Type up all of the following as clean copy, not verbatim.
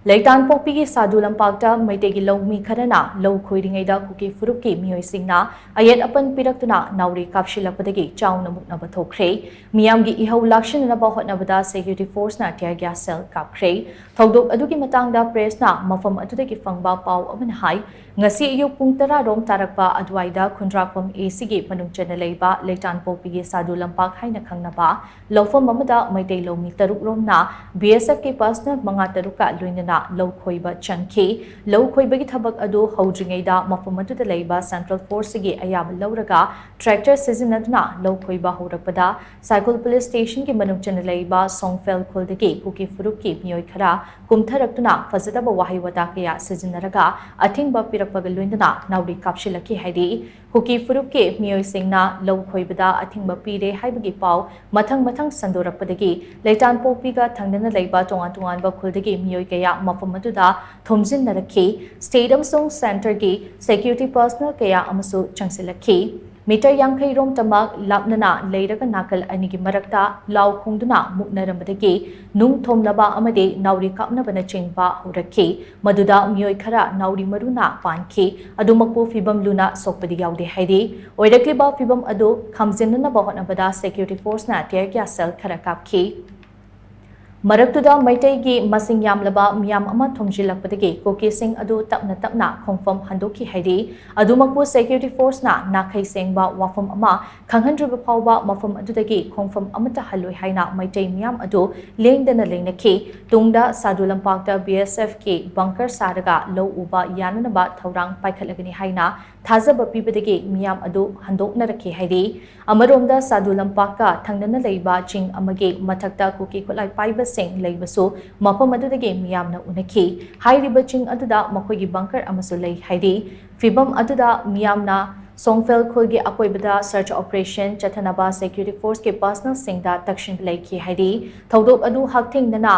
Leitan Pokpigi Sadu Lampakta Meitei loumee kharana low Khoiringeida Kuki furuki mioi Singna Ayet-Apan Piduna Naori Kapsillakpadagi Chaona muknaba thok-khre meeyam gi ihou lakshinnaba hotnabada security force na tear gas cell kapkhre thokdok adugi matangda press na mafam adudagi fangba pau aman hai ngasi ayuk pung 10 rom tarakpa adwaida khundrakpam AC gi manungchana leiba Leitan Pokpigi Sadu Lampak haina khangnaba lawfam amada Meitei loumee taruk rom na BSF ke personal manga taruka luinana low khoiba chanki low khoibagi thabak adu Khoiringeida mafamatu leiba central force gi ayab lawraga tractor sizinadna low khoiba horakpada cycle police station ki manungchana leiba songfel kholdagi Kuki furuki mioi khara kumtharaktuna fazadaba wahi wata kaya sizinaraga athingba pirakpaga luindana nauri kapshillaki haidi Kuki furuki mioi Singna low khoibada athingba pire haibagi pau mathang sandorakpadagi Leitan Pokpiga thangnana leiba tongan ba kholdagi mioi kaya mafamatuda thomjinnarakhi state amsung center gi security personnel kaya amasu changsilakhi meter yankai rom tamak lapnana leiraga nakal anigi marakta law khongduna muknarambadagi nung thomnaba amade nauri kapnabana chingba horakhi maduda mioi khara nauri maruna pankhi adumakpu fibam luna sokpadi yaude haidi oirakliba fibam adu khamjinna ba hotnabada security force na tear gas cell khara kapkhi Maraktuda Meitei gi masing yamlaba meeyam ama thomjillakpadagi Kuki sing adu tapna khongfam handoki haidi adumakpu security force na nakhai sengba wafam ama khanghandriba phawba mafam adudagi khongfam amata haloi haina Meitei meeyam adu lengdana lengnakhi tungda Sadu Lampakta BSF ki bunker saraga low uba yananaba thaurang paikhatlagani haina thajaba pibadagi meeyam adu handoknarakhi haidi amaromda Sadu Lampakka thangnana leiba ching amagi mathakta Kuki kholai paiba sing leibasu mafam adudagi meeyamna unakhi hairiba ching aduda makhoigi bunker amasu lei haidi fibam aduda meeyamna songfel khulgi akoibada search operation chathanaba security force ke personal singda takshin leikhi haidi thodok adu hakthingdana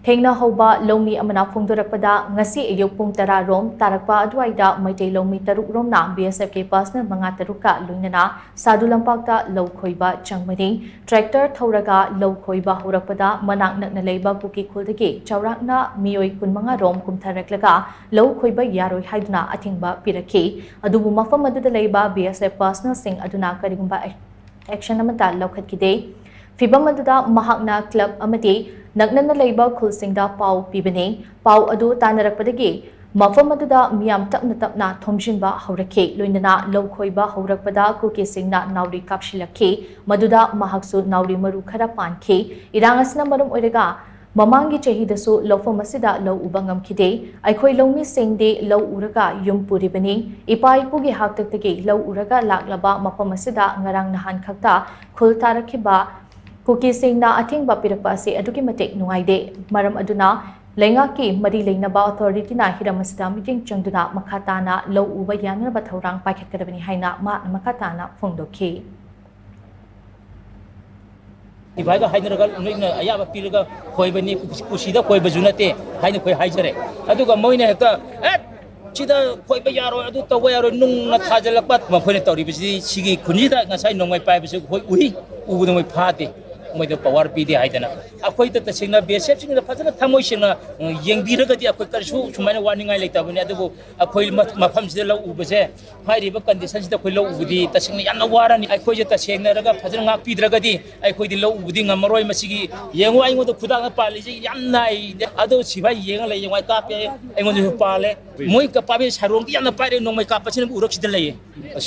Thengna hoba loumee amana phongdorakpada ngasi ayuk pung 10 rom tarakpa adwaida Meitei loumee taruk rom na BSF ke personal manga taruka luinana Sadu Lampakta low khoiba changmani tractor thoraga low khoiba horakpada manak nakna leiba Kuki kholdagi chaurakna mioi kunmanga rom kumtharaklaga low khoiba yaroi haiduna athingba pirakhi adubu mafam aduda leiba BSF personal sing aduna karigumba action amata lokhatkide fibam aduda mahakna club amati Nagnana leiba khulsingda pau pibani pau adu tanarakpadagi mafam aduda meeyam tapna thomjinba haurakhi loinana low khoiba haurakpada Kuki Singna nauri kapshillakhi maduda mahaksu nauri maru khara pankhi irangasna marum oiraga mamangi chahidasu lawfam asida low ubangam khide aikhoi loumee singde low uraga yum puribani ipai pugi haktaktagi low uraga laklaba mafam asida ngarang nahan khakta khul tarakhiba Kuki Singna athingba pirakpa ase aduki matek nungaide maram aduna lengaki mari leinaba authority na hiramasida meeting changduna makhatana low uba yanaba thaurang paikhatkadabani haina ma makhatana phongdokhi Ibaiga haidaraga noina ayaba piraga khoibani kusida khoibaju nate haina khoi haijare aduga moina hekta chida khoiba yaro adu tawa yaro nung na thajalakpat maphoine tawribisi sigi khunjida ngasai nongmai paibisu khoi uhi ubudongmai phate moida power pidi haidana akhoi ta singna BSF singna fajana thamoi singna yengbiragadi akhoi karsu sumaina warning ai leitabani adubu akhoi mafam sida lau ubase hairiba condition sida khoi lau ubudi ta singna yanna warani akhoi je ta singna raga fajana ngak pidragadi akhoi di lau ubudi ngamaroi masigi yengo aingoda khudanga paliji yanna adu sibai yenga le yengwai kape aingoda pale moi ka pabe sarong di yanna pare nongmai kapasina urak sida lei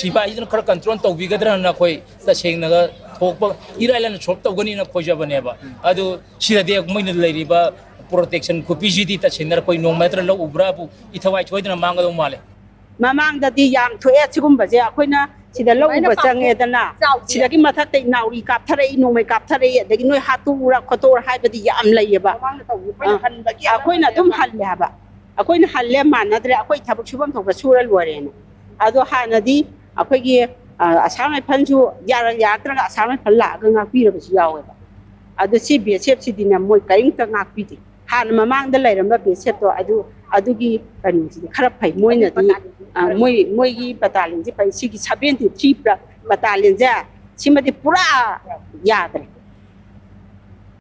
sibai jina khara control tawbigadra na khoi ta singna ga thokpa irailan shop tawgani na khojabaneba adu sidade moina leiriba protection khupijidi ta senar koi nongmatra lo ubrabu ithawai choidna mangado male mamangda di yang thoe sigumba je akoina sida lo uba change dana sidagi matha te nauri kapthare nongmai kapthare adagi noi hatu ura khotor haibadi yam laiba akoina dum halle haba akoina halle manadre akoi thabuk subam thokba sural warena ado hanadi akoigi asama phanju yara yatraga asama phalla ga ngakpirabasu yaweba adu si BSF sidina moi kaingta ngakpidi han mamangda lairamba BSF to adugi kanisi khara phai moina di moi gi battalion ji pai sigi 73 battalion ja simadi pura yadre